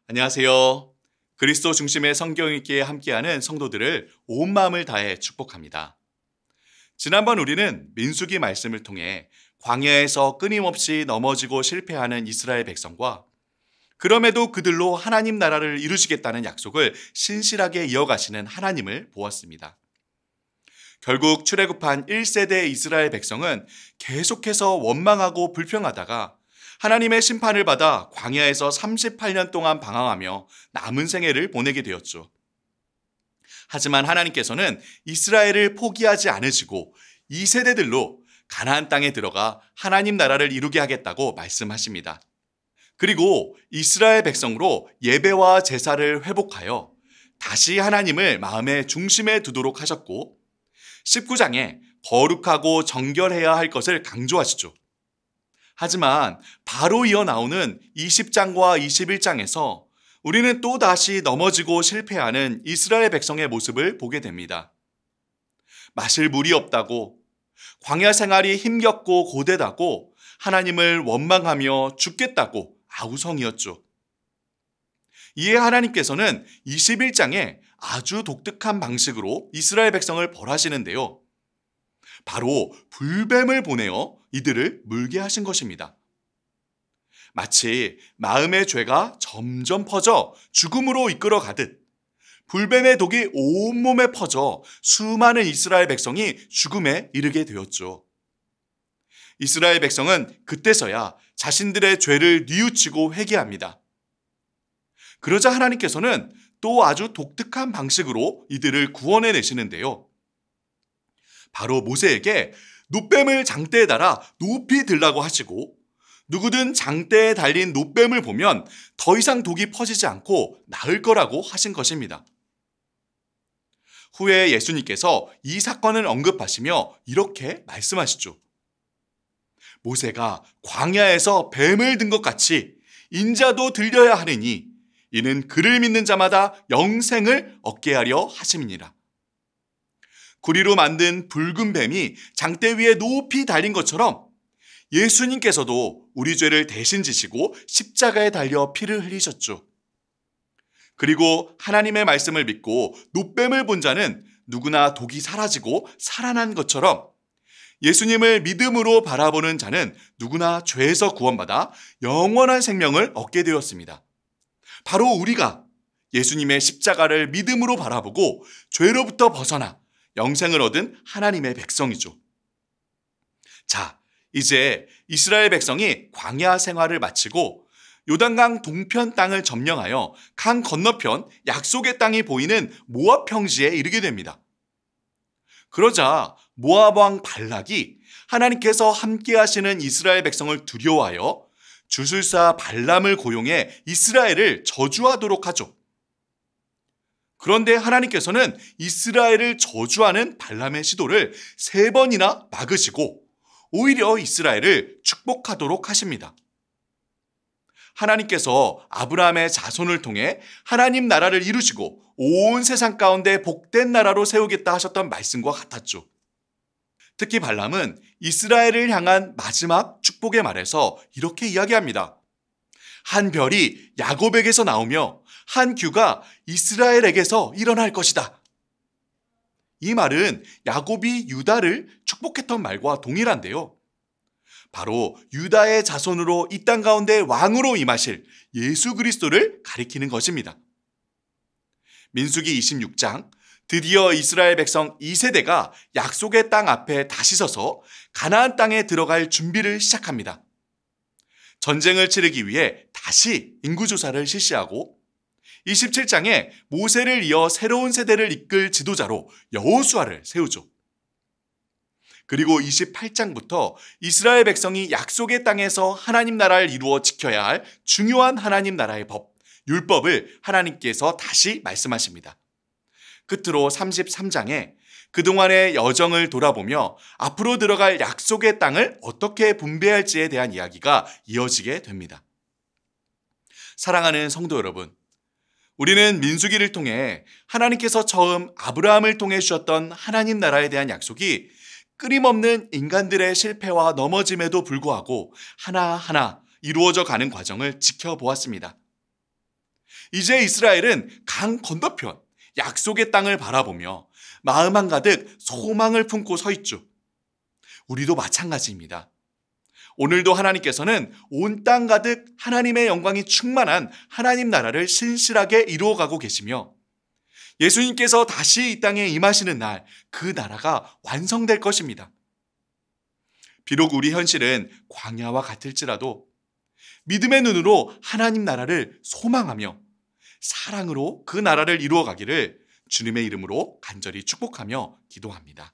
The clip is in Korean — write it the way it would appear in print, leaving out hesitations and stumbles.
안녕하세요. 그리스도 중심의 성경 읽기에 함께하는 성도들을 온 마음을 다해 축복합니다. 지난번 우리는 민수기 말씀을 통해 광야에서 끊임없이 넘어지고 실패하는 이스라엘 백성과 그럼에도 그들로 하나님 나라를 이루시겠다는 약속을 신실하게 이어가시는 하나님을 보았습니다. 결국 출애굽한 1세대 이스라엘 백성은 계속해서 원망하고 불평하다가 하나님의 심판을 받아 광야에서 38년 동안 방황하며 남은 생애를 보내게 되었죠. 하지만 하나님께서는 이스라엘을 포기하지 않으시고 2세대들로 가나안 땅에 들어가 하나님 나라를 이루게 하겠다고 말씀하십니다. 그리고 이스라엘 백성으로 예배와 제사를 회복하여 다시 하나님을 마음의 중심에 두도록 하셨고 19장에 거룩하고 정결해야 할 것을 강조하시죠. 하지만 바로 이어 나오는 20장과 21장에서 우리는 또다시 넘어지고 실패하는 이스라엘 백성의 모습을 보게 됩니다. 마실 물이 없다고, 광야 생활이 힘겹고 고되다고 하나님을 원망하며 죽겠다고 아우성이었죠. 이에 하나님께서는 21장에 아주 독특한 방식으로 이스라엘 백성을 벌하시는데요. 바로 불뱀을 보내어 이들을 물게 하신 것입니다. 마치 마음의 죄가 점점 퍼져 죽음으로 이끌어 가듯 불뱀의 독이 온몸에 퍼져 수많은 이스라엘 백성이 죽음에 이르게 되었죠. 이스라엘 백성은 그때서야 자신들의 죄를 뉘우치고 회개합니다. 그러자 하나님께서는 또 아주 독특한 방식으로 이들을 구원해 내시는데요. 바로 모세에게 놋뱀을 장대에 달아 높이 들라고 하시고 누구든 장대에 달린 놋뱀을 보면 더 이상 독이 퍼지지 않고 나을 거라고 하신 것입니다. 후에 예수님께서 이 사건을 언급하시며 이렇게 말씀하시죠. 모세가 광야에서 뱀을 든 것 같이 인자도 들려야 하느니 이는 그를 믿는 자마다 영생을 얻게 하려 하심이니라. 구리로 만든 붉은 뱀이 장대 위에 높이 달린 것처럼 예수님께서도 우리 죄를 대신 지시고 십자가에 달려 피를 흘리셨죠. 그리고 하나님의 말씀을 믿고 놋뱀을 본 자는 누구나 독이 사라지고 살아난 것처럼 예수님을 믿음으로 바라보는 자는 누구나 죄에서 구원받아 영원한 생명을 얻게 되었습니다. 바로 우리가 예수님의 십자가를 믿음으로 바라보고 죄로부터 벗어나 영생을 얻은 하나님의 백성이죠. 자, 이제 이스라엘 백성이 광야 생활을 마치고 요단강 동편 땅을 점령하여 강 건너편 약속의 땅이 보이는 모압 평지에 이르게 됩니다. 그러자 모압 왕 발락이 하나님께서 함께 하시는 이스라엘 백성을 두려워하여 주술사 발람을 고용해 이스라엘을 저주하도록 하죠. 그런데 하나님께서는 이스라엘을 저주하는 발람의 시도를 3번이나 막으시고 오히려 이스라엘을 축복하도록 하십니다. 하나님께서 아브라함의 자손을 통해 하나님 나라를 이루시고 온 세상 가운데 복된 나라로 세우겠다 하셨던 말씀과 같았죠. 특히 발람은 이스라엘을 향한 마지막 축복의 말에서 이렇게 이야기합니다. 한 별이 야곱에게서 나오며 한 규가 이스라엘에게서 일어날 것이다. 이 말은 야곱이 유다를 축복했던 말과 동일한데요. 바로 유다의 자손으로 이 땅 가운데 왕으로 임하실 예수 그리스도를 가리키는 것입니다. 민수기 26장, 드디어 이스라엘 백성 2세대가 약속의 땅 앞에 다시 서서 가나안 땅에 들어갈 준비를 시작합니다. 전쟁을 치르기 위해 다시 인구조사를 실시하고 27장에 모세를 이어 새로운 세대를 이끌 지도자로 여호수아를 세우죠. 그리고 28장부터 이스라엘 백성이 약속의 땅에서 하나님 나라를 이루어 지켜야 할 중요한 하나님 나라의 법, 율법을 하나님께서 다시 말씀하십니다. 끝으로 33장에 그동안의 여정을 돌아보며 앞으로 들어갈 약속의 땅을 어떻게 분배할지에 대한 이야기가 이어지게 됩니다. 사랑하는 성도 여러분, 우리는 민수기를 통해 하나님께서 처음 아브라함을 통해 주셨던 하나님 나라에 대한 약속이 끊임없는 인간들의 실패와 넘어짐에도 불구하고 하나하나 이루어져 가는 과정을 지켜보았습니다. 이제 이스라엘은 강 건너편 약속의 땅을 바라보며 마음 한가득 소망을 품고 서 있죠. 우리도 마찬가지입니다. 오늘도 하나님께서는 온 땅 가득 하나님의 영광이 충만한 하나님 나라를 신실하게 이루어가고 계시며 예수님께서 다시 이 땅에 임하시는 날 그 나라가 완성될 것입니다. 비록 우리 현실은 광야와 같을지라도 믿음의 눈으로 하나님 나라를 소망하며 사랑으로 그 나라를 이루어가기를 주님의 이름으로 간절히 축복하며 기도합니다.